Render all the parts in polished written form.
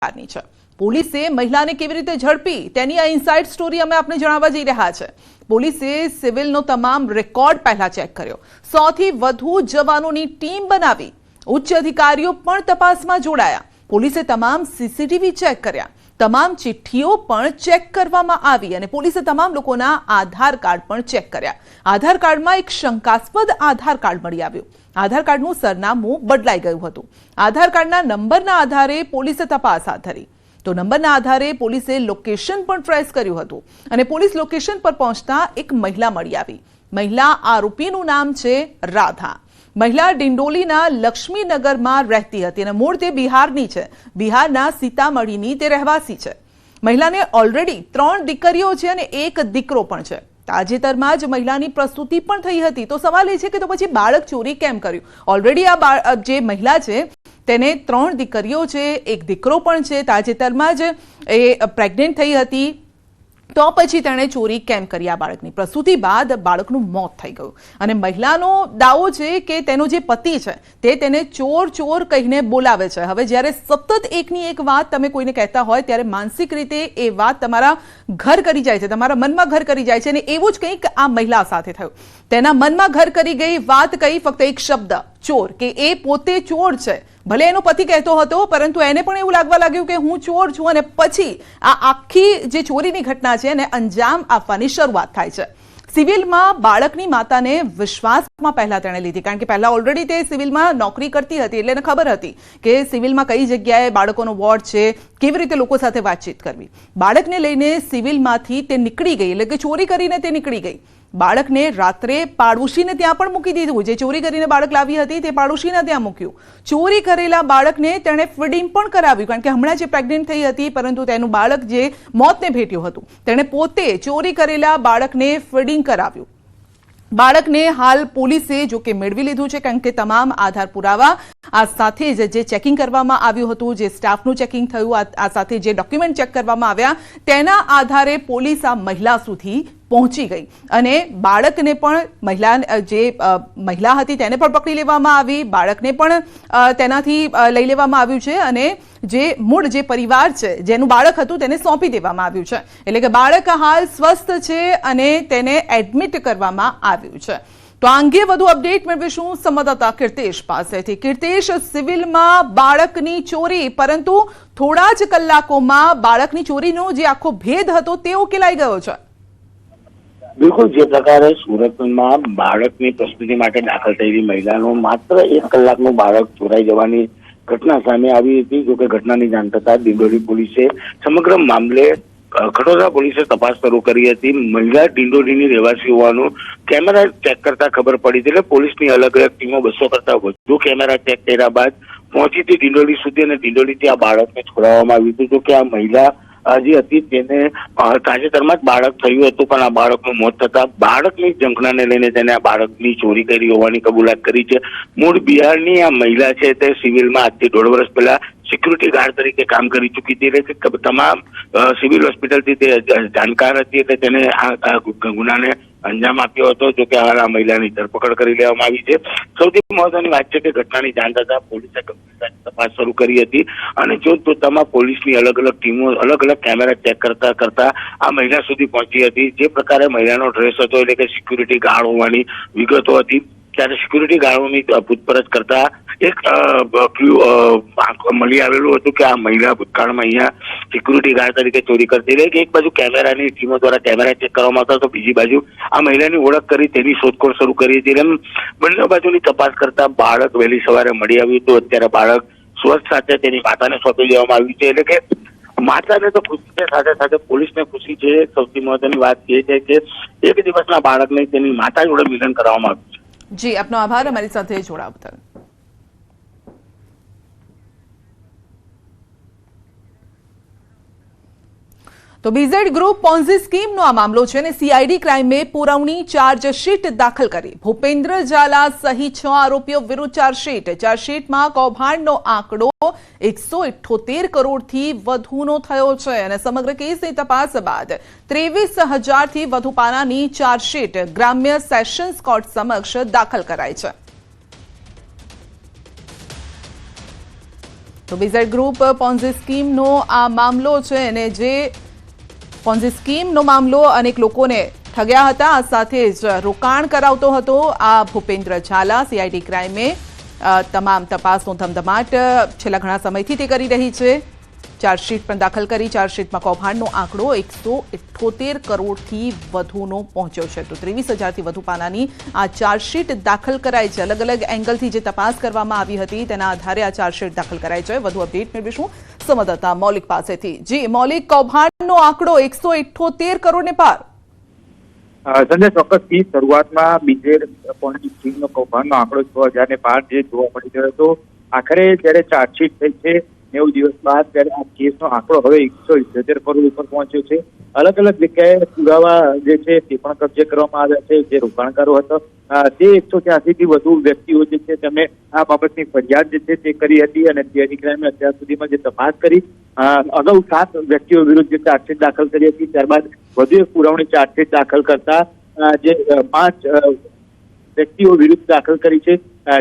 છે। પોલીસે મહિલાને કેવી રીતે ઝડપી તેની આ ઇનસાઇડ સ્ટોરી અમે આપને જણાવવા જઈ રહ્યા છે। પોલીસે સિવિલનો તમામ રેકોર્ડ પહેલા ચેક કર્યો, 100 થી વધુ જવાનોની ટીમ બનાવી, ઉચ્ચ અધિકારીઓ પણ તપાસમાં જોડાયા। પોલીસે તમામ સીસીટીવી ચેક કર્યા, તમામ ચિઠ્ઠીઓ પણ ચેક કરવામાં આવી અને પોલીસે તમામ લોકોના આધાર કાર્ડ પણ ચેક કર્યા। આધાર કાર્ડમાં એક શંકાસ્પદ આધાર કાર્ડ મળી આવ્યું। આધાર કાર્ડનું સરનામું બદલાઈ ગયું હતું। આધાર કાર્ડના નંબરના આધારે પોલીસે તપાસ હાથ ધરી તો નંબરના આધારે પોલીસે લોકેશન પણ ટ્રેસ કર્યું હતું અને પોલીસ લોકેશન પર પહોંચતા એક મહિલા મળી આવી। મહિલા આરોપીનું નામ છે રાધા। મહિલા ડિંડોલીના લક્ષ્મીનગરમાં રહેતી હતી અને મૂળ તે બિહારની છે। બિહારના સીતામઢીની તે રહેવાસી છે। મહિલાને ઓલરેડી 3 દીકરીઓ છે અને 1 દીકરો પણ છે। તાજેતરમાં જ મહિલાની પ્રસૂતિ પણ થઈ હતી। તો સવાલ એ છે કે તો પછી બાળક ચોરી કેમ કર્યું? ઓલરેડી આ જે મહિલા છે તેને 3 દીકરીઓ છે, 1 દીકરો પણ છે। તાજેતરમાં જ એ પ્રેગ્નેન્ટ થઈ હતી, તો પછી તેણે ચોરી કેમ કરી? આ બાળકની પ્રસૂતિ બાદ બાળકનું મોત થઈ ગયું અને મહિલાનો દાવો છે કે તેનો જે પતિ છે તે તેને ચોર ચોર કહીને બોલાવે છે। હવે જ્યારે સતત એકની એક વાત તમે કોઈને કહેતા હોય ત્યારે માનસિક રીતે એ વાત તમારા ઘર કરી જાય છે, તમારા મનમાં ઘર કરી જાય છે અને એવું જ કંઈક આ મહિલા સાથે થયું। તેના મનમાં ઘર કરી ગઈ વાત કઈ, ફક્ત એક શબ્દ ચોર, કે એ પોતે ચોર છે। ભલે એનો પતિ કહેતો હતો પરંતુ એને પણ એવું લાગવા લાગ્યું કે હું ચોર છું અને પછી આ આખી જે ચોરીની ઘટના છે એને અંજામ આપવાની શરૂઆત થાય છે। સિવિલમાં બાળકની માતાને વિશ્વાસમાં પહેલા તેણે લીધી, કારણ કે પહેલા ઓલરેડી તે સિવિલમાં નોકરી કરતી હતી એટલે એને ખબર હતી કે સિવિલમાં કઈ જગ્યાએ બાળકોનો વોર્ડ છે, કેવી રીતે લોકો સાથે વાતચીત કરવી। બાળકને લઈને સિવિલમાંથી તે નીકળી ગઈ, એટલે કે ચોરી કરીને તે નીકળી ગઈ। બાળકને રાત્રે પાડોશીને ત્યાં પણ મૂકી દીધું। જે ચોરી કરીને બાળક લાવી હતી તે પાડોશીને ત્યાં મૂક્યું। ચોરી કરેલા બાળકને તેણે ફીડિંગ પણ કરાવ્યું, કારણ કે હમણાં જે પ્રેગ્નેન્ટ થઈ હતી પરંતુ તેનું બાળક જે મોતને ભેટ્યું હતું તેણે પોતે ચોરી કરેલા બાળકને ફીડિંગ કરાવ્યું। બાળકને હાલ પોલીસે જો કે મેળવી લીધું છે, કારણ કે તમામ આધાર પુરાવા આ સાથે જ જે ચેકિંગ કરવામાં આવ્યું હતું, જે સ્ટાફનું ચેકિંગ થયું, આ સાથે જે ડોક્યુમેન્ટ ચેક કરવામાં આવ્યા તેના આધારે પોલીસ આ મહિલા સુધી પહોંચી ગઈ અને બાળકને પણ મહિલા હતી તેને પણ પકડી લેવામાં આવી। બાળકને પણ તેનાથી લઈ લેવામાં આવ્યું છે અને જે મૂળ જે પરિવાર છે જેનું બાળક હતું તેને સોંપી દેવામાં આવ્યું છે। એટલે કે બાળક હાલ સ્વસ્થ છે અને તેને એડમિટ કરવામાં આવ્યું છે। તો આ અંગે વધુ અપડેટ મેળવીશું સંવાદદાતા કીર્તેશ પાસેથી। કીર્તેશ, સિવિલમાં બાળકની ચોરી, પરંતુ થોડા જ કલાકોમાં બાળકની ચોરીનો જે આખો ભેદ હતો તે ઉકેલાઈ ગયો છે। બિલકુલ, જે પ્રકારે સુરતમાં બાળકની પ્રસ્તુતિ માટે દાખલ થયેલી મહિલાનો માત્ર 1 કલાકનું બાળક ચોરાઈ જવાની ઘટના સામે આવી હતી। જોકે ઘટનાની જાણ થતા ડિંડોલી પોલીસે સમગ્ર મામલે ખડોદરા પોલીસે તપાસ શરૂ કરી હતી। મહિલા ડિંડોલીની રહેવાસી હોવાનું કેમેરા ચેક કરતા ખબર પડી હતી, એટલે પોલીસની અલગ અલગ ટીમો 200 કરતા વધુ કેમેરા ચેક કર્યા બાદ પહોંચી હતી ડિંડોલી સુધી અને ડિંડોલીથી આ બાળકને છોડાવવામાં આવ્યું હતું। જો કે આ મહિલા જે હતી તેને તાજેતરમાં જ બાળક થયું હતું, પણ આ બાળકનું મોત થતા બાળકની ઝંખનાને લઈને તેને આ બાળકની ચોરી કરી હોવાની કબૂલાત કરી છે। મૂળ બિહારની આ મહિલા છે તે સિવિલમાં આજથી 1.5 વર્ષ પહેલા સિક્યુરિટી ગાર્ડ તરીકે કામ કરી ચૂકી હતી, એટલે કે તમામ સિવિલ હોસ્પિટલથી તે જાણકાર હતી, એટલે તેને આ ગુનાને અંજામ આપ્યો હતો। જો કે હાલ આ મહિલાની ધરપકડ કરી લેવામાં આવી છે। સૌથી મહત્વની વાત છે કે ઘટનાની જાણ થતા પોલીસે તપાસ શરૂ કરી હતી અને જોતજોતામાં પોલીસની અલગ અલગ ટીમો અલગ અલગ કેમેરા ચેક કરતા આ મહિલા સુધી પહોંચી હતી। જે પ્રકારે મહિલાનો ડ્રેસ હતો, એટલે કે સિક્યુરિટી ગાર્ડ હોવાની વિગતો હતી, ત્યારે સિક્યુરિટી ગાર્ડોની પૂછપરછ કરતા એક મળી આવેલું હતું કે આ મહિલા ભૂતકાળમાં અહીંયા સિક્યુરિટી ગાર્ડ તરીકે ચોરી કરતી રહી, કે એક બાજુ કેમેરાની ટીમો દ્વારા કેમેરા ચેક કરવામાં આવતા, તો બીજી બાજુ આ મહિલાની ઓળખ કરી તેની શોધખોળ શરૂ કરી હતી। એમ બંને બાજુની તપાસ કરતા બાળક વહેલી સવારે મળી આવ્યું હતું। અત્યારે બાળક સ્વસ્થ સાથે તેની માતાને સોંપી દેવામાં આવ્યું છે, એટલે કે માતાને તો ખુશી છે, સાથે સાથે પોલીસને ખુશી છે। સૌથી મહત્વની વાત એ છે કે એક દિવસના બાળકને તેની માતા જોડે મિલન કરાવવામાં આવ્યું છે। જી, આપનો આભાર અમારી સાથે જોડાવા। તો બીઝેડ ગ્રુપ પોન્ઝી સ્કીમનો આ મામલો છે અને સીઆઈડી ક્રાઇમે પુરવણી ચાર્જશીટ દાખલ કરી। ભૂપેન્દ્ર ઝાલા સહિત 6 આરોપીઓ વિરુદ્ધ ચાર્જશીટમાં કૌભાંડનો આંકડો 178 કરોડથી વધુનો થયો છે અને સમગ્ર કેસની તપાસ બાદ 23,000થી વધુ પાનાની ચાર્જશીટ ગ્રામ્ય સેશન્સ કોર્ટ સમક્ષ દાખલ કરાઈ છે। તો બીઝેડ ગ્રુપ પોન્ઝી સ્કીમનો આ મામલો છે અને જે પોન્ઝી સ્કીમનો મામલો અનેક લોકોને ઠગ્યા હતા. આ સાથે જ રોકાણ કરાવતો હતો આ ભૂપેન્દ્ર ઝાલા. સીઆઈડી ક્રાઇમે તમામ તપાસનો ધમધમાટ છેલ્લા ઘણા સમયથી તે કરી રહી છે. ચાર્જશીટ પણ દાખલ કરી. ચાર્જશીટમાં કૌભાંડનો આંકડો 178 કરોડથી વધુનો પહોંચ્યો છે. તો 23,000થી વધુ પાનાની આ ચાર્જશીટ દાખલ કરાઈ છે. અલગ અલગ એંગલથી જે તપાસ કરવામાં આવી હતી તેના આધારે આ ચાર્જશીટ દાખલ કરાઈ છે. વધુ અપડેટ મેળવીશું સંવાદદાતા મૌલિક પાસેથી. જી મૌલિક, કૌભાંડનો આંકડો 178 કરોડને પાર. સંજય, ચોક્કસથી શરૂઆતમાં બીજેડ પોન્ઝી સ્કીમનો કૌભાંડનો આંકડો 6,000 ને પાર જે જોવા મળી રહ્યો હતો. આખરે જ્યારે ચાર્જશીટ થઈ છે 90 દિવસ બાદ ત્યારે આ કેસનો આંકડો હવે 178 કરોડ ઉપર પહોંચ્યો છે. અલગ અલગ જગ્યાએ પુરાવા જે છે તે પણ કબજે કરવામાં આવ્યા છે. જે રોકાણકારો હતા તે 183 થી વધુ વ્યક્તિઓ જે છે તેમને આ બાબતની ફરિયાદ જે છે તે કરી હતી અને સીઆઈડી ક્રાઇમે અત્યાર સુધીમાં જે તપાસ કરી અગાઉ 7 વ્યક્તિઓ વિરુદ્ધ જે ચાર્જશીટ દાખલ કરી હતી. ત્યારબાદ વધુ એક પુરવણી ચાર્જશીટ દાખલ કરતા જે 5 વ્યક્તિઓ વિરુદ્ધ દાખલ કરી છે,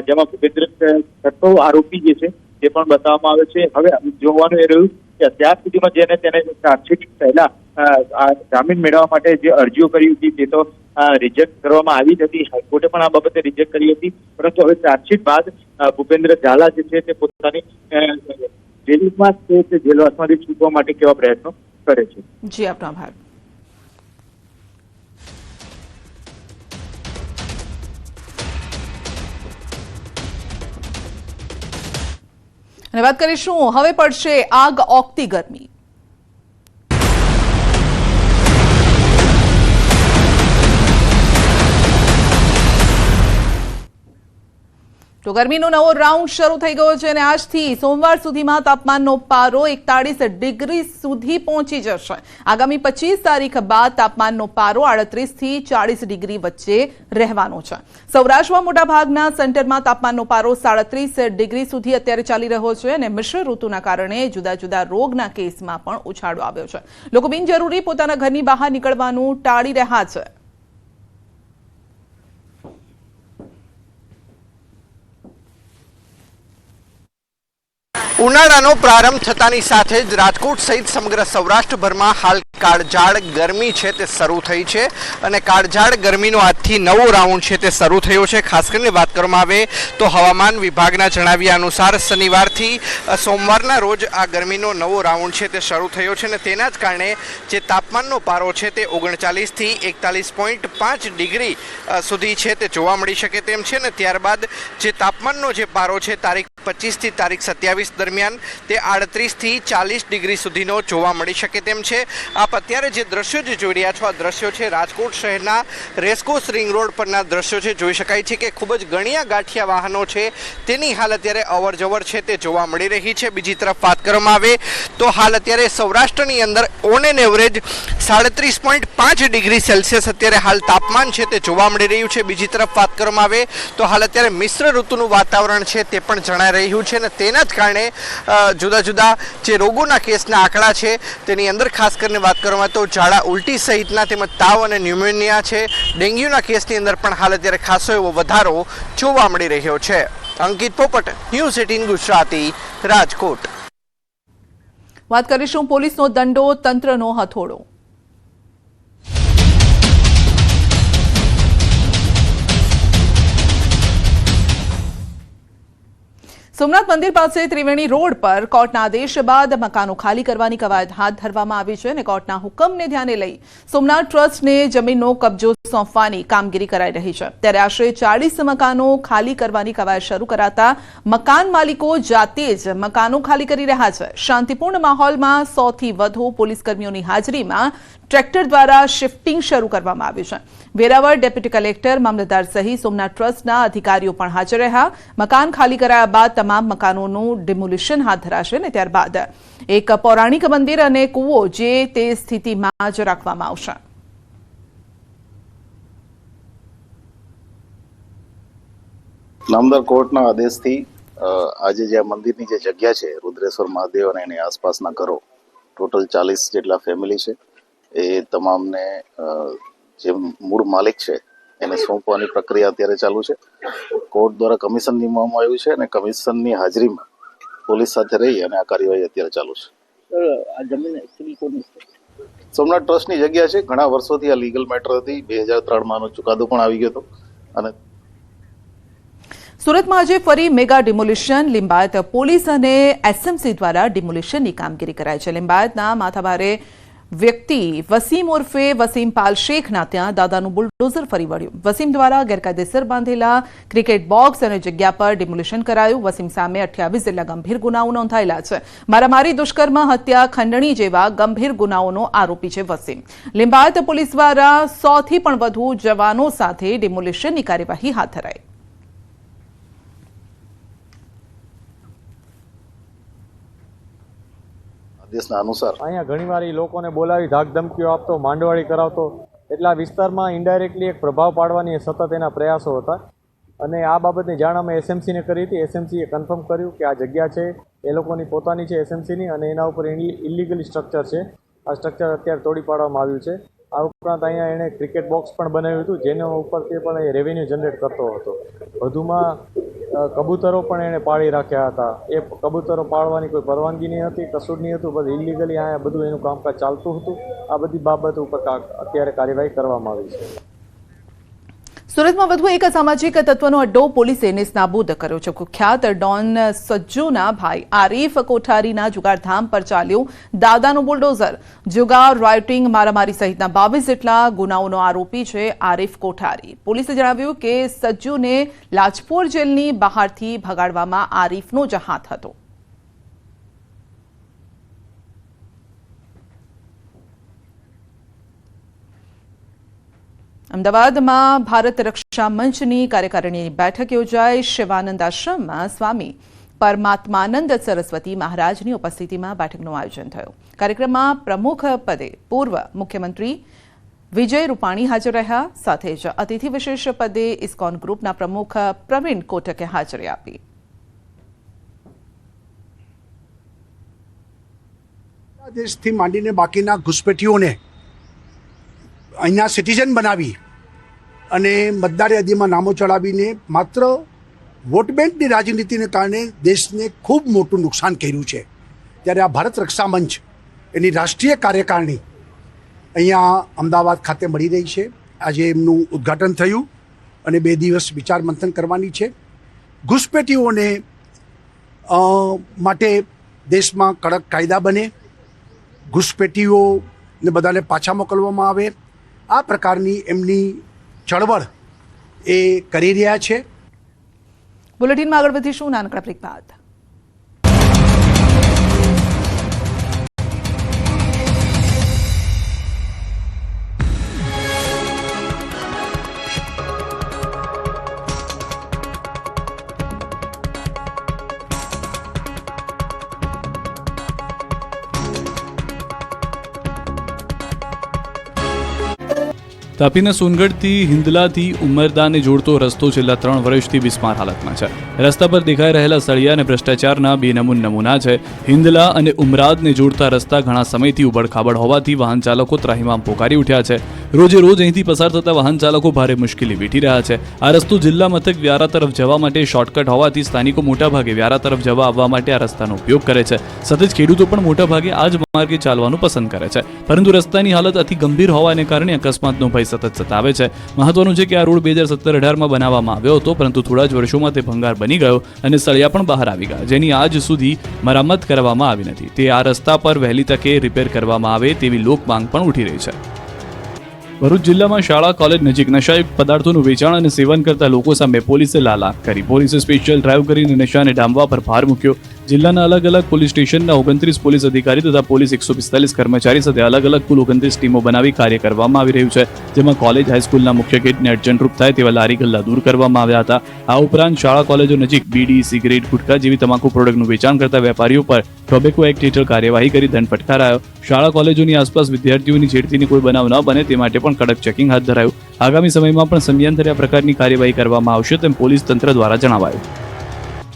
જેમાં ભૂપેન્દ્ર છઠ્ઠો આરોપી જે છે તે પણ બતાવવામાં આવે છે. હવે જોવાનું એ રહ્યું કે અત્યાર સુધીમાં જેને તેને ચાર્જશીટ પહેલા જામીન મેળવવા માટે જે અરજીઓ કરી હતી તે તો રિજેક્ટ કરવામાં આવી જ હતી. હાઈકોર્ટે પણ આ બાબતે રિજેક્ટ કરી હતી. પરંતુ હવે ચાર્જશીટ બાદ ભૂપેન્દ્ર ઝાલા જે છે તે પોતાની જેલમાં જેલવાસમાંથી છૂટવા માટે કેવા પ્રયત્નો કરે છે. જી આપનો આભાર. અને વાત કરીશું હવે પડશે આગ ઓકતી ગરમી. તો ગરમીનો નવો રાઉન્ડ શરૂ થઈ ગયો છે અને આજથી સોમવાર સુધીમાં તાપમાનનો પારો 41 ડિગ્રી સુધી પહોંચી જશે. આગામી 25 તારીખ બાદ તાપમાનનો પારો 38 થી 40 ડિગ્રી વચ્ચે રહેવાનો છે. સૌરાષ્ટ્રમાં મોટાભાગના સેન્ટરમાં તાપમાનનો પારો 37 ડિગ્રી સુધી અત્યારે ચાલી રહ્યો છે અને મિશ્ર ઋતુના કારણે જુદા જુદા રોગના કેસમાં પણ ઉછાળો આવ્યો છે. લોકો બિનજરૂરી પોતાના ઘરની બહાર નીકળવાનું ટાળી રહ્યા છે. ઉનાળાનો પ્રારંભ થતાની સાથે જ રાજકોટ સહિત સમગ્ર સૌરાષ્ટ્રભરમાં હાલ કાળઝાળ ગરમી છે તે શરૂ થઈ છે અને કાળઝાળ ગરમીનો આજથી નવો રાઉન્ડ છે તે શરૂ થયો છે. ખાસ કરીને વાત કરવામાં આવે તો હવામાન વિભાગના જણાવ્યા અનુસાર શનિવારથી સોમવારના રોજ આ ગરમીનો નવો રાઉન્ડ છે તે શરૂ થયો છે અને તેના જ કારણે જે તાપમાનનો પારો છે તે 39 થી 41.5 ડિગ્રી સુધી છે તે જોવા મળી શકે તેમ છે ને ત્યારબાદ જે તાપમાનનો જે પારો છે તારીખ 25 થી તારીખ 27 દરમિયાન તે 38 થી 40 ડિગ્રી સુધીનો જોવા મળી શકે તેમ છે. આપ અત્યારે જે દ્રશ્યો જે જોઈ રહ્યા છો આ દ્રશ્યો છે રાજકોટ શહેરના રેસકોર્સ રિંગ રોડ પરના દ્રશ્યો છે. જોઈ શકાય છે કે ખૂબ જ ગણ્યા ગાંઠિયા વાહનો છે તેની હાલ અત્યારે અવર જવર છે તે જોવા મળી રહી છે. બીજી તરફ વાત કરવામાં આવે તો હાલ અત્યારે સૌરાષ્ટ્રની અંદર on an average 37.5 degree Celsius અત્યારે હાલ તાપમાન છે તે જોવા મળી રહ્યું છે. બીજી તરફ વાત કરવામાં આવે તો હાલ અત્યારે મિશ્ર ઋતુનું વાતાવરણ છે તે પણ જણાય રહ્યું છે અને તેના જ કારણે જુદા જુદા જે રોગોના કેસના આંકડા છે તેની અંદર ખાસ કરીને વાત કરવામાં તો ઝાડા ઉલટી સહિતના તેમજ તાવ અને ન્યુમોનિયા છે, ડેન્ગ્યુના કેસની અંદર પણ હાલ અત્યારે ખાસો એવો વધારો જોવા મળી રહ્યો છે. અંકિત પોપટ, ન્યૂઝ 18 ગુજરાતી, રાજકોટ. વાત કરીશું પોલીસનો દંડો, તંત્રનો હથોડો. સોમનાથ મંદિર પાસે ત્રિવેણી રોડ પર કોર્ટના આદેશ બાદ મકાનો ખાલી કરવાની કવાયત હાથ ધરવામાં આવી છે અને કોર્ટના હુકમને ધ્યાને લઈ સોમનાથ ટ્રસ્ટને જમીનનો કબજો સોંપવાની કામગીરી કરાઈ રહી છે. ત્યારે આશરે 40 મકાનો ખાલી કરવાની કવાયત શરૂ કરાતા મકાન માલિકો જાતે જ મકાનો ખાલી કરી રહ્યા છે. શાંતિપૂર્ણ માહોલમાં 100 થી વધુ પોલીસકર્મીઓની હાજરીમાં ટ્રેક્ટર દ્વારા શિફ્ટિંગ શરૂ કરવામાં આવ્યું છે. વેરાવળ ડેપ્યુટી કલેક્ટર, મામલતદાર સહિત સોમનાથ ટ્રસ્ટના અધિકારીઓ પણ હાજર રહ્યા. મકાન ખાલી કરાયા બાદ તમામ મકાનોનું ડિમોલિશન હાથ ધરાશે અને ત્યારબાદ એક પૌરાણિક મંદિર અને કૂવો જે તે સ્થિતિમાં જ રાખવામાં આવશે. નામદાર કોર્ટના આદેશથી આજે જે મંદિરની જે જગ્યા છે રુદ્રેશ્વર મહાદેવ અને એની આસપાસના ઘરો ટોટલ 40 જેટલા ફેમિલી છે એ તમામને જે મૂળ માલિક છે એને સોંપવાની પ્રક્રિયા અત્યારે ચાલુ છે. કોર્ટ દ્વારા કમિશન નિમવામાં આવ્યું છે અને કમિશનની હાજરીમાં પોલીસ સાથે રહી અને આ કાર્યવાહી અત્યારે ચાલુ છે. આ જમીન એકચ્યુઅલી કોની છે? સોમનાથ ટ્રસ્ટની જગ્યા છે. ઘણા વર્ષોથી આ લીગલ મેટર હતી. 2003માં આનો ચુકાદો પણ આવી ગયો હતો. અને સુરતમાં આજે ફરી મેગા ડિમોલિશન. લિંબાયત પોલીસ અને એસએમસી દ્વારા ડિમોલિશનની કામગીરી કરાઈ છે. લિંબાયતના માથાભારે વ્યક્તિ વસીમ ઉર્ફે વસીમ પાલ શેખના ત્યાં દાદાનું બુલડોઝર ફરી વળ્યું. વસીમ દ્વારા ગેરકાયદેસર બાંધેલા ક્રિકેટ બોક્સ અને જગ્યા પર ડિમોલિશન કરાયું. વસીમ સામે 28 જેટલા ગંભીર ગુનાઓ નોંધાયેલા છે. મારામારી, દુષ્કર્મ, હત્યા, ખંડણી જેવા ગંભીર ગુનાઓનો આરોપી છે વસીમ. લિંબાયત પોલીસ દ્વારા 100થી પણ વધુ જવાનો સાથે ડિમોલિશનની કાર્યવાહી હાથ ધરાઈ. આદેશના અનુસાર અહીંયા ઘણીવાર એ લોકોને બોલાવી ધાકધમકીઓ આપતો, માંડવાળી કરાવતો, એટલા વિસ્તારમાં ઇન્ડાયરેક્ટલી એક પ્રભાવ પાડવાની સતત એના પ્રયાસો હતા. અને આ બાબતની જાણ અમે એસએમસીને કરી હતી. એસએમસીએ કન્ફર્મ કર્યું કે આ જગ્યા છે એ લોકોની પોતાની છે, એસએમસીની, અને એના ઉપર ઇલીગલ સ્ટ્રક્ચર છે. આ સ્ટ્રક્ચર અત્યારે તોડી પાડવામાં આવ્યું છે. આ ઉપરાંત અહીંયા એણે ક્રિકેટ બોક્સ પણ બનાવ્યું હતું, જેના ઉપરથી પણ એ રેવન્યુ જનરેટ કરતો હતો. વધુમાં કબૂતરો પણ એણે પાળી રાખ્યા હતા. એ કબૂતરો પાળવાની કોઈ પરવાનગી નહીં હતી, કસૂર નહીં હતું, બધું ઇલીગલી અહીંયા બધું એનું કામકાજ ચાલતું હતું. આ બધી બાબત ઉપર અત્યારે કાર્યવાહી કરવામાં આવી છે. સુરતમાં વધુ એક અસામાજિક તત્વનો અડ્ડો પોલીસે નેસ્તનાબૂદ કર્યો છે. કુખ્યાત ડોન સજ્જુના ભાઈ આરીફ કોઠારીના જુગારધામ પર ચાલ્યું દાદાનું બુલડોઝર. જુગાર, રાયોટિંગ, મારામારી સહિતના 22 જેટલા ગુનાઓનો આરોપી છે આરીફ કોઠારી. પોલીસે જણાવ્યું કે સજ્જુને લાજપોર જેલની બહારથી ભગાડવામાં આરીફનો જ હાથ હતો. અમદાવાદમાં ભારત રક્ષા મંચની કાર્યકારિણીની બેઠક યોજાઈ. શિવાનંદ આશ્રમમાં સ્વામી પરમાત્માનંદ સરસ્વતી મહારાજની ઉપસ્થિતિમાં બેઠકનું આયોજન થયું. કાર્યક્રમમાં પ્રમુખ પદે પૂર્વ મુખ્યમંત્રી વિજય રૂપાણી હાજર રહ્યા. સાથે જ અતિથિ વિશેષ પદે ઇસ્કોન ગ્રુપના પ્રમુખ પ્રવીણ કોટકે હાજરી આપી. દેશથી માંડીને બાકીના ઘુસપેઠીઓને અહીંયા સિટીઝન બનાવી અને મતદાર યાદીમાં નામો ચડાવીને માત્ર વોટ બેંકની રાજનીતિને કારણે દેશને ખૂબ મોટું નુકસાન કર્યું છે. ત્યારે આ ભારત રક્ષા મંચ એની રાષ્ટ્રીય કાર્યકારિણી અહીંયા અમદાવાદ ખાતે મળી રહી છે. આજે એમનું ઉદ્ઘાટન થયું અને 2 દિવસ વિચાર મંથન કરવાની છે. ઘુસપેઠીઓને માટે દેશમાં કડક કાયદા બને, ઘુસપેઠીઓને બધાને પાછા મોકલવામાં આવે, આ પ્રકારની એમની ચળવળ એ કરી રહ્યા છે. બુલેટિનમાં આગળ વધીશું નાનકડા બ્રેક બાદ. તાપીના સોનગઢથી હિંદલાથી ઉમરદાને જોડતો રસ્તો છેલ્લા 3 વર્ષથી બિસ્માર હાલતમાં છે. રસ્તા પર દેખાઈ રહેલા સળિયા અને ભ્રષ્ટાચારના બેનમૂન નમૂના છે. હિંદલા અને ઉમરાદને જોડતા રસ્તા ઘણા સમયથી ઉબડખાબડ હોવાથી વાહન ચાલકો ત્રાહિમામ પોકારી ઉઠ્યા છે. રોજે રોજ અહીંથી પસાર થતા વાહન ચાલકો ભારે મુશ્કેલી વેઠી રહ્યા છે. આ રસ્તો જિલ્લા મથક વ્યારા તરફ જવા માટે શોર્ટકટ હોવાથી સ્થાનિકો મોટાભાગે વ્યારા તરફ જવા આવવા માટે આ રસ્તાનો ઉપયોગ કરે છે. સાથે જ ખેડૂતો પણ મોટાભાગે આ જ માર્ગે ચાલવાનું પસંદ કરે છે. પરંતુ રસ્તાની હાલત અતિ ગંભીર હોવાને કારણે અકસ્માતનો ભય સતત સતાવે છે. મહત્વનું છે કે આ રોડ 2017-18માં બનાવવામાં આવ્યો હતો, પરંતુ થોડા જ વર્ષોમાં તે ભંગાર બની ગયો અને સળિયા પણ બહાર આવી ગયા, જેની આજ સુધી મરામત કરવામાં આવી નથી. તે આ રસ્તા પર વહેલી તકે રિપેર કરવામાં આવે તેવી લોક માંગ પણ ઉઠી રહી છે. ભરૂચ જિલ્લામાં શાળા કોલેજ નજીક નશાયુક્ત પદાર્થોનું વેચાણ અને સેવન કરતા લોકો સામે પોલીસે લાલાક કરી. પોલીસે સ્પેશિયલ ડ્રાઈવ કરીને નશાને ડામવા પર ભાર મૂક્યો. જિલ્લાના અલગ અલગ પોલીસ સ્ટેશનના 29 પોલીસ અધિકારી તથા પોલીસ 145 કર્મચારી સાથે અલગ અલગ કુલ 29 ટીમો બનાવી કાર્ય કરવામાં આવી રહ્યું છે. જેમાં કોલેજ હાઈસ્કૂલના મુખ્ય ગેટને અડચણરૂપ થાય તેવા લારી ગલ્લા દૂર કરવામાં આવ્યા હતા. આ ઉપરાંત શાળા કોલેજો નજીક બીડી, સિગરેટ, ગુટખા જેવી તમાકુ પ્રોડક્ટનું વેચાણ કરતા વેપારીઓ પર ટોબેકો એક્ટ હેઠળ કાર્યવાહી કરી દંડ ફટકારાયો. શાળા કોલેજોની આસપાસ વિદ્યાર્થીઓની છેડતીની કોઈ બનાવ ન બને તે માટે પણ કડક ચેકિંગ હાથ ધરાયું. આગામી સમયમાં પણ સમયાંતરે આ પ્રકારની કાર્યવાહી કરવામાં આવશે તેમ પોલીસ તંત્ર દ્વારા જણાવાયું.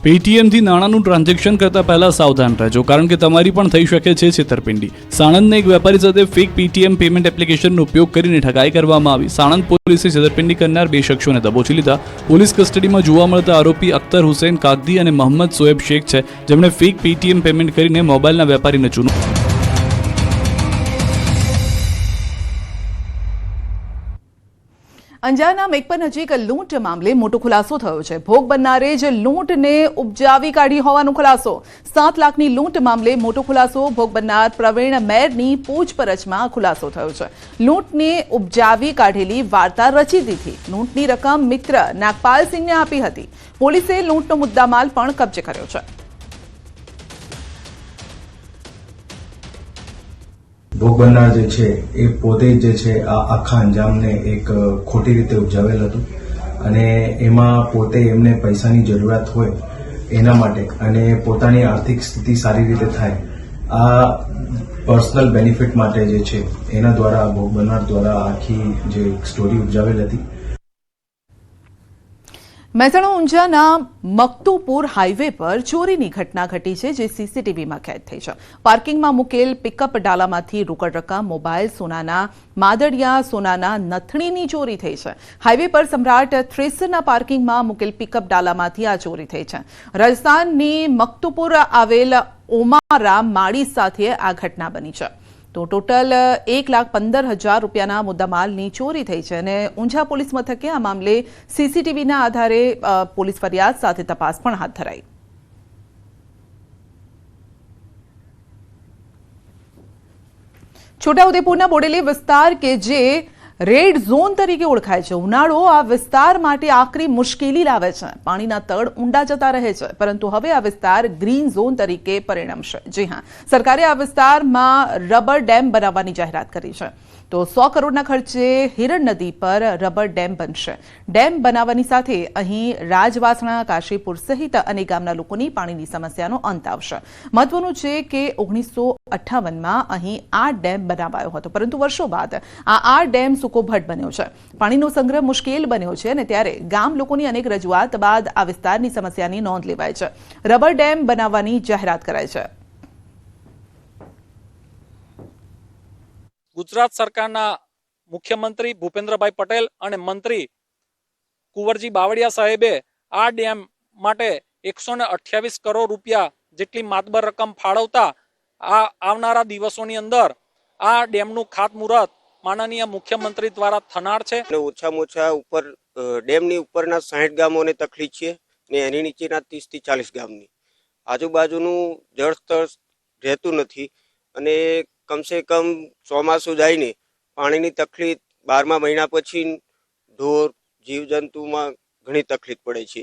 પેટીએમથી નાણાંનું ટ્રાન્ઝેક્શન કરતા પહેલા સાવધાન રહેજો, કારણ કે તમારી પણ થઈ શકે છે છેતરપિંડી. સાણંદના એક વેપારી સાથે ફેક પેટીએમ પેમેન્ટ એપ્લિકેશનનો ઉપયોગ કરીને ઠગાઈ કરવામાં આવી. સાણંદ પોલીસે છેતરપિંડી કરનાર 2 શખ્સોને દબોચી લીધા. પોલીસ કસ્ટડીમાં જોવા મળતા આરોપી અખ્તર હુસૈન કાગદી અને મોહમ્મદ સોએબ શેખ છે, જેમણે ફેક પેટીએમ પેમેન્ટ કરીને મોબાઈલના વેપારીને ચૂનો. અંજારના મેકપર નજીક લૂંટ મામલે મોટો ખુલાસો થયો છે. ભોગ બનનારે જ લૂંટને ઉપજાવી કાઢી હોવાનો ખુલાસો. 7 લાખની લૂંટ મામલે મોટો ખુલાસો. ભોગ બનનાર પ્રવીણ મેરની પૂછપરછમાં ખુલાસો થયો છે. લૂંટને ઉપજાવી કાઢેલી વાર્તા રચી દીધી. લૂંટની રકમ મિત્ર નાગપાલસિંહને આપી હતી. પોલીસે લૂંટનો મુદ્દામાલ પણ કબજે કર્યો છે. ભોગ બનનાર જે છે એ પોતે જે છે આ આખા અંજામને એક ખોટી રીતે ઉપજાવેલ હતું અને એમાં પોતે એમને પૈસાની જરૂરિયાત હોય એના માટે અને પોતાની આર્થિક સ્થિતિ સારી રીતે થાય આ પર્સનલ બેનિફિટ માટે જે છે એના દ્વારા ભોગ બનનાર દ્વારા આખી જે સ્ટોરી ઉપજાવેલ હતી. મહેસાણા ઊંઝાના મકતુપુર હાઈવે પર ચોરીની ઘટના ઘટી છે, જે સીસીટીવીમાં કેદ થઈ છે. પાર્કિંગમાં મૂકેલ પિકઅપ ડાલામાંથી રોકડ રકમ, મોબાઈલ, સોનાના માદડિયા, સોનાના નથણીની ચોરી થઈ છે. હાઈવે પર સમ્રાટ થ્રેસરના પાર્કિંગમાં મૂકેલ પિકઅપ ડાલામાંથી આ ચોરી થઈ છે. રાજસ્થાનની મકતુપુર આવેલ ઓમારા માળી સાથે આ ઘટના બની છે. તો ટોટલ 1,15,000 રૂપિયાના મુદ્દામાલની ચોરી થઈ છે અને ઊંઝા પોલીસ મથકે આ મામલે સીસીટીવીના આધારે પોલીસ ફરિયાદ સાથે તપાસ પણ હાથ ધરાઈ. છોટાઉદેપુરના બોડેલી વિસ્તાર કે જે રેડ ઝોન તરીકે ઓળખાય છે. ઉનાળો આ વિસ્તાર માટે આકરી મુશ્કેલી લાવે છે. પાણીના તળ ઊંડા જતા રહે છે, પરંતુ હવે આ વિસ્તાર ગ્રીન ઝોન તરીકે પરિણમશે. જી હા, સરકારે આ વિસ્તારમાં રબર ડેમ બનાવવાની જાહેરાત કરી છે. તો 100 કરોડના ખર્ચે હિરણ નદી પર રબર ડેમ બનશે. ડેમ બનાવવાની સાથે અહીં રાજવાસણા, કાશીપુર સહિત અનેક ગામના લોકોની પાણીની સમસ્યાનો અંત આવશે. મહત્વનું છે કે 1958માં અહીં આ ડેમ બનાવાયો હતો, પરંતુ વર્ષો બાદ આ ડેમ સૂકોભટ બન્યો છે. પાણીનો સંગ્રહ મુશ્કેલ બન્યો છે અને ત્યારે ગામ લોકોની અનેક રજૂઆત બાદ આ વિસ્તારની સમસ્યાની નોંધ લેવાય છે. રબર ડેમ બનાવવાની જાહેરાત કરાઈ છે. ગુજરાત સરકારના મુખ્યમંત્રી ભૂપેન્દ્રભાઈ પટેલ અને મંત્રી કુંવરજી બાવળિયા સાહેબે આ ડેમ માટે 128 કરોડ રૂપિયા જેટલી માતબર રકમ ફાળવતા આ આવનારા દિવસોની અંદર આ ડેમનું ખાતમુહૂર્ત માનનીય મુખ્યમંત્રી દ્વારા થનાર છે. ઓછામાં ઓછા ઉપર ડેમની ઉપરના 60 ગામોને તકલીફ છે ને એની નીચેના 30 થી 40 ગામની આજુબાજુનું જળસ્તર રહેતું નથી અને કમસે કમ ચોમાસું જઈને પાણીની તકલીફ 12મા મહિના પછી ઢોર જીવજંતુમાં ઘણી તકલીફ પડે છે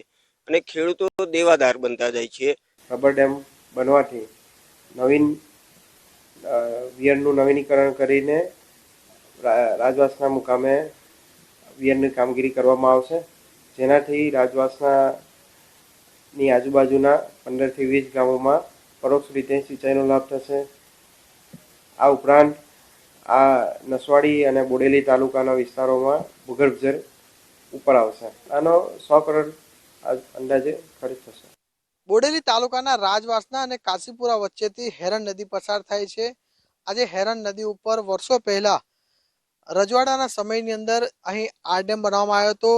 અને ખેડૂતો દેવાદાર બનતા જાય છે. રબર ડેમ બનવાથી નવીન વિયરનું નવીનીકરણ કરીને રાજવાસના મુકામે વિયરની કામગીરી કરવામાં આવશે, જેનાથી રાજવાસનાની આજુબાજુના 15 થી 20 ગામોમાં પરોક્ષ રીતે સિંચાઈનો લાભ થશે. આ ઉપરાંત આ નસવાડી અને બોડેલી તાલુકાના વિસ્તારોમાં ભૂગર્ભ જળ ઉપર આવશે. આનો 100 કરોડ અંદાજે ખર્ચ થશે. બોડેલી તાલુકાના રાજવાસના અને કાશીપુરા વચ્ચેથી હેરણ નદી પસાર થાય છે. આજે હેરણ નદી ઉપર વર્ષો પહેલા રજવાડાના સમયની અંદર અહીં આ ડેમ બનાવવામાં આવ્યો હતો.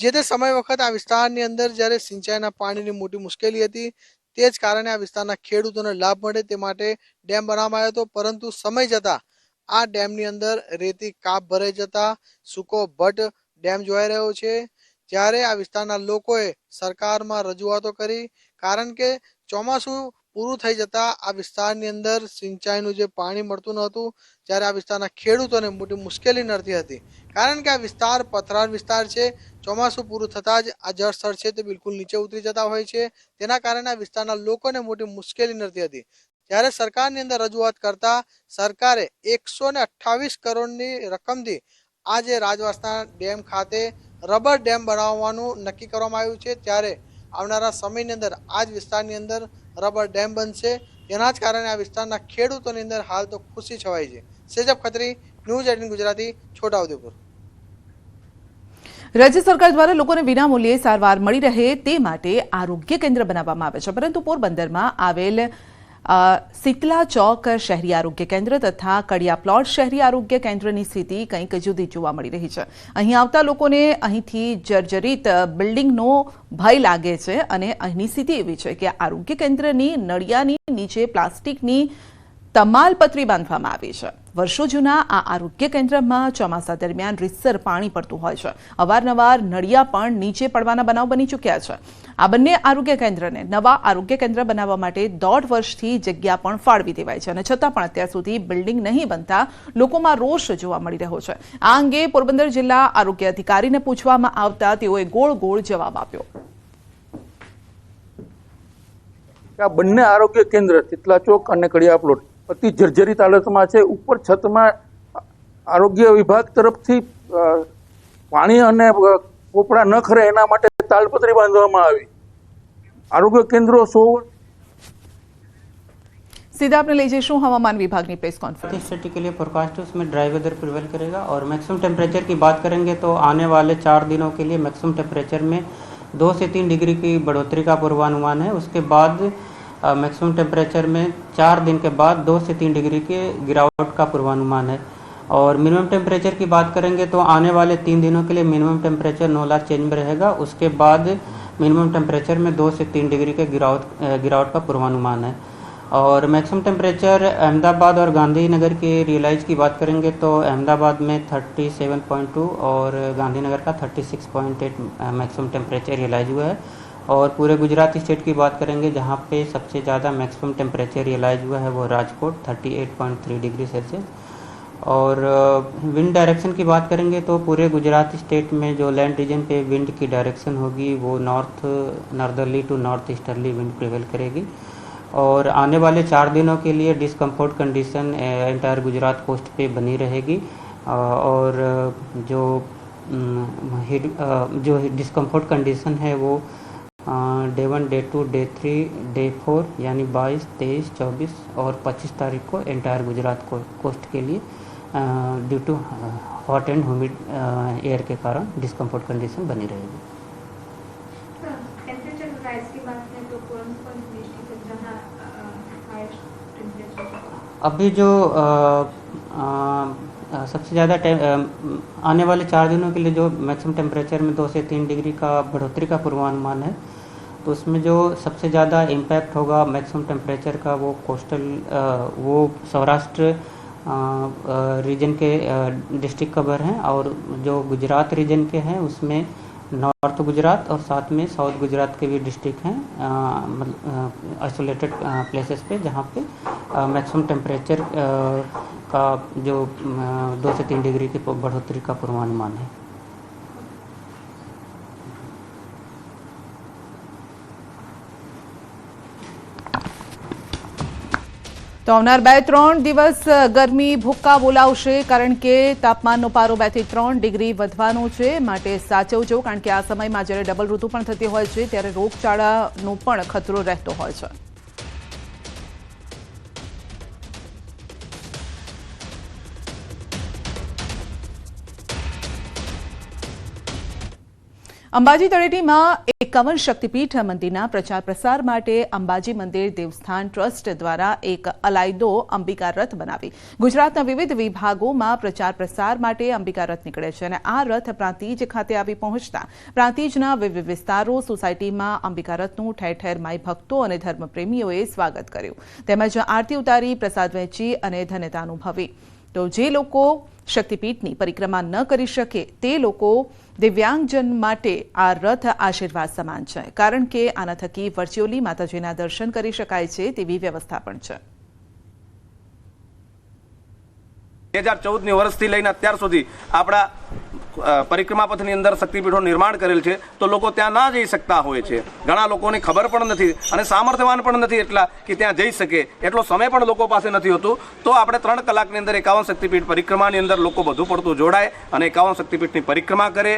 જે તે સમય વખત આ વિસ્તારની અંદર જ્યારે સિંચાઈના પાણીની મોટી મુશ્કેલી હતી, તે જ કારણે આ વિસ્તારના ખેડૂતોને લાભ મળે તે માટે ડેમ બનાવવામાં આવ્યો હતો. પરંતુ સમય જતાં આ ડેમની અંદર રેતી કાપ ભરાઈ જતા સૂકો ભટ્ટ ડેમ જોવાઈ રહ્યો છે. જ્યારે આ વિસ્તારના લોકોએ સરકારમાં રજૂઆતો કરી, કારણ કે ચોમાસું પૂરું થઈ જતા આ વિસ્તારની અંદર સિંચાઈનું જે પાણી મળતું નહોતું, જ્યારે આ વિસ્તારના ખેડૂતોને મોટી મુશ્કેલી નડતી હતી. કારણ કે આ વિસ્તાર પથરાળ વિસ્તાર છે. ચોમાસું પૂરું થતાં જ આ જળ સ્તર છે તે બિલકુલ નીચે ઉતરી જતા હોય છે. તેના કારણે આ વિસ્તારના લોકોને મોટી મુશ્કેલી નડતી હતી. જ્યારે સરકારની અંદર રજૂઆત કરતા સરકારે 128 કરોડની રકમથી આ જે રાજવાસના ડેમ ખાતે રબર ડેમ બનાવવાનું નક્કી કરવામાં આવ્યું છે. ત્યારે આવનારા સમયની અંદર આ જ વિસ્તારની અંદર રબર ડેમ બનશે. તેના જ કારણે આ વિસ્તારના ખેડૂતોની અંદર હાલ તો ખુશી છવાઈ છે. સેજબ ખત્રી, ન્યૂઝ 18 ગુજરાતી, છોટાઉદેપુર. રાજ્ય સરકાર દ્વારા લોકોને વિનામૂલ્યે સારવાર મળી રહે તે માટે આરોગ્ય કેન્દ્ર બનાવવામાં આવે છે, પરંતુ પોરબંદરમાં આવેલ શીતલા ચોક શહેરી આરોગ્ય કેન્દ્ર તથા કડિયા પ્લોટ શહેરી આરોગ્ય કેન્દ્રની સ્થિતિ કંઈક જુદી જોવા મળી રહી છે. અહીં આવતા લોકોને અહીંથી જર્જરિત બિલ્ડિંગનો ભય લાગે છે અને અહીંની સ્થિતિ એવી છે કે આરોગ્ય કેન્દ્રની નળિયાની નીચે પ્લાસ્ટિકની તમાલપત્રી બાંધવામાં આવી છે. વર્ષો જૂના આ આરોગ્ય કેન્દ્રમાં ચોમાસા દરમિયાન રીતસર પાણી પડતું હોય છે. અવારનવાર નળિયા પણ નીચે પડવાના બનાવ બની ચૂક્યા છે. આ બંને આરોગ્ય કેન્દ્રને નવા આરોગ્ય કેન્દ્ર બનાવવા માટે 1.5 વર્ષથી જગ્યા પણ ફાળવી દેવાય છે અને છતાં પણ અત્યાર સુધી બિલ્ડિંગ નહીં બનતા લોકોમાં રોષ જોવા મળી રહ્યો છે. આ અંગે પોરબંદર જિલ્લા આરોગ્ય અધિકારીને પૂછવામાં આવતા તેઓએ ગોળ ગોળ જવાબ આપ્યો. આ બંને આરોગ્ય કેન્દ્ર શીતલા ચોક અને કડિયા પ્લોટ અતિ જર્જરિત હાલતમાં છે. ઉપર છતમાં આરોગ્ય વિભાગ તરફથી પાણી અને પોપડા ન ખરે એના માટે તાલપત્રી બાંધવામાં આવી. આરોગ્ય કેન્દ્રો 100 सीधा आपने ले जैसू हवामान विभाग की प्रेस कॉन्फ्रेंस. स्थिति के लिए फोरकास्ट है, उसमें ड्राई वेदर प्रिवेल करेगा और मैक्सिमम टेम्परेचर की बात करेंगे तो आने वाले 4 दिनों के लिए मैक्सिमम टेम्परेचर में 2 से 3 डिग्री की बढ़ोतरी का पूर्वानुमान है. उसके बाद मैक्सिमम टेम्परेचर में 4 दिन के बाद 2 से 3 डिग्री के गिरावट का पूर्वानुमान है. और मिनिमम टेम्परेचर की बात करेंगे तो आने वाले 3 दिनों के लिए मिनिमम टेम्परेचर 9 लाख चेंज में रहेगा. उसके बाद मिनिमम टेम्परेचर में 2 से 3 डिग्री के गिरावट का पूर्वानुमान है. और मैक्सिमम टेम्परेचर अहमदाबाद और गांधीनगर के रियलाइज की बात करेंगे तो अहमदाबाद में 37.2 और गांधीनगर का 36.8 मैक्सिमम टेम्परेचर रियलाइज हुआ है. और पूरे गुजरात स्टेट की बात करेंगे जहां पे सबसे ज़्यादा मैक्सिमम टेम्परेचर रियलाइज हुआ है वो राजकोट 38.3 डिग्री सेल्सियस. और विंड डायरेक्शन की बात करेंगे तो पूरे गुजरात स्टेट में जो लैंड रीजन पे विंड की डायरेक्शन होगी वो northerly to north easterly wind prevail करेगी. और आने वाले 4 दिनों के लिए discomfort condition entire Gujarat coast पे बनी रहेगी. और जो डिस्कम्फर्ट कंडीशन है वो डे 1, डे 2, डे 3, डे 4 यानी 22, 23, 24 और 25 तारीख को एंटायर गुजरात कोस्ट के लिए due to hot and humid air के कारण डिस्कम्फर्ट कंडीशन बनी रहेगी. अभी जो सबसे ज़्यादा आने वाले 4 दिनों के लिए जो मैक्सिमम टेम्परेचर में 2 से 3 डिग्री का बढ़ोतरी का पूर्वानुमान है तो उसमें जो सबसे ज़्यादा इम्पैक्ट होगा मैक्सिमम टेम्परेचर का वो कोस्टल वो सौराष्ट्र रीजन के डिस्ट्रिक्ट कवर हैं. और जो गुजरात रीजन के हैं उसमें नॉर्थ गुजरात और साथ में साउथ गुजरात के भी डिस्ट्रिक्ट हैं आइसोलेटेड प्लेसेस पे जहाँ पे मैक्सिमम टेम्परेचर का जो 2 से 3 डिग्री की बढ़ोतरी का पूर्वानुमान है. તો આવનાર 2-3 દિવસ ગરમી ભૂક્કા બોલાવશે કારણ કે તાપમાનનો પારો 2 થી 3 ડિગ્રી વધવાનો છે. માટે સાચવજો કારણ કે આ સમયમાં જ્યારે ડબલ ઋતુ પણ થતી હોય છે ત્યારે રોગચાળાનો પણ ખતરો રહેતો હોય છે. અંબાજી તળેટીમાં 51 શક્તિપીઠ મંદિરના પ્રચાર પ્રસાર માટે અંબાજી મંદિર દેવસ્થાન ટ્રસ્ટ દ્વારા એક અલાયદો અંબિકા રથ બનાવી ગુજરાતના વિવિધ વિભાગોમાં પ્રચાર પ્રસાર માટે અંબિકા રથ નીકળે છે અને આ રથ પ્રાંતિજ ખાતે આવી પહોંચતા પ્રાંતિજના વિવિધ વિસ્તારો સોસાયટીમાં અંબિકા રથનું ઠેર ઠેર માઈ ભક્તો અને ધર્મપ્રેમીઓએ સ્વાગત કર્યું તેમજ આરતી ઉતારી પ્રસાદ વહેંચી અને ધન્યતા અનુભવી. તો જે લોકો શક્તિપીઠની પરિક્રમા ન કરી શકે તે લોકો દિવ્યાંગજન માટે આ રથ આશીર્વાદ સમાન છે કારણ કે આના થકી વર્ચ્યુઅલી માતાજીના દર્શન કરી શકાય છે તેવી વ્યવસ્થા પણ છે. 2014ની વર્ષથી લઈને અત્યાર સુધી આપણા પરિક્રમા પથની અંદર શક્તિપીઠોનું નિર્માણ કરેલ છે તો લોકો ત્યાં ના જઈ શકતા હોય છે. ઘણા લોકોની ખબર પણ નથી અને સામર્થ્યવાન પણ નથી એટલા કે ત્યાં જઈ શકે એટલો સમય પણ લોકો પાસે નથી હોતું. તો આપણે 3 કલાકની અંદર 51 શક્તિપીઠ પરિક્રમાની અંદર લોકો વધુ પડતું જોડાય અને 51 શક્તિપીઠની પરિક્રમા કરે.